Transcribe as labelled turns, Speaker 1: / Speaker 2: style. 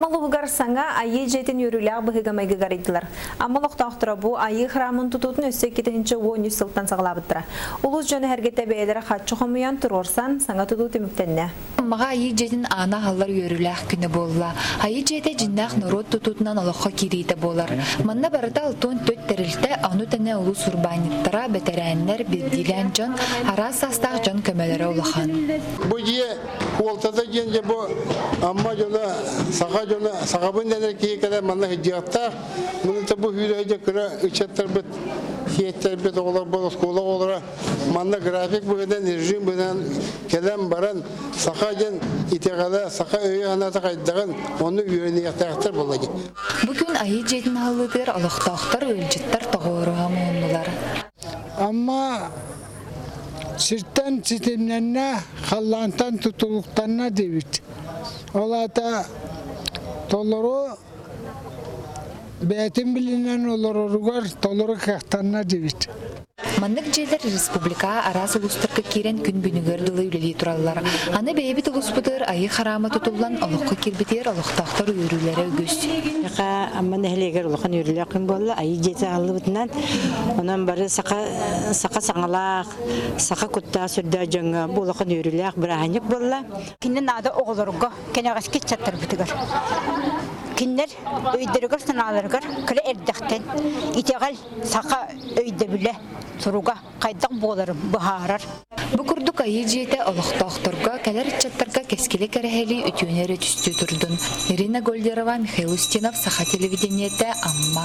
Speaker 1: Малугар саңа айы жетин үрілі бұғыға мәйгі гаридылар. Амалықтақтыра бұ айы храмын тұтутын өссе кетінші 10 сылттан сағылабыдыра. Улус жөні әргетті бәйелері қатшы қомыян тұрорсан саңа тұтут үміктенне.
Speaker 2: Маға айы жетин ана халлар үріләқ күні болла. Айы жеті жиннақ нұрот тұтутынан олыққа керейді болар. Манна барыда алтон төт тәрілті аны тәне улус урбаниттара бәтәрәнлер білділен жон, арас астақ жон көмелері олыған.
Speaker 3: Бұл жие қолтада женде бұл амма жона сағабын дәнер кейкәлі манна хиджиғатта мұны бұл үйрейді күрі үчеттер біт, хиеттер біт оғылар бұл скола оғылара манна график бұғыдан, режим бұғыдан кәлем баран сақа жен итеғалы, сақа өйі ғаната қайдағын оны үйрейді яқтаяқтар болады.
Speaker 2: Бүгін айы жетін алыдыр, алықтақтар, өлжіттар тоғырыға мұнылар.
Speaker 4: Amma sirtten sitemlerine, hallantan tutuluklarına devit. Ola da toluru beytin bilinen olur, toluru kahtanına devit.
Speaker 2: Маннык жерлер республика арас улустарга кирен күн бүгүнгөр дылы үлели тураллар. Аны бейбит улуспутыр айы харама тутулган олукка кирбитер олуктактар үйрүлөрү өгүс.
Speaker 5: Яка амман эхлегер улухан үйрүлө кым болла айы жете алыбытынан онан бары сака саңалак сака кутта сүрдө жаңга улухан үйрүлөк бираханик болла.
Speaker 6: Кинен ада оголорго кенегас кетчаттар битигер. Кинер өйдөргөр саналаргар кыле эрдактен итегал сака өйдө биле туруга кайдак боларым бахарар.
Speaker 2: Бу курдук айы жете олуктактарга келер иччаттарга кескиле керехели үтүөнөрү түстү турдун. Ирина Гольдерова, Михаил Устинов, Саха телевидениете, Амма.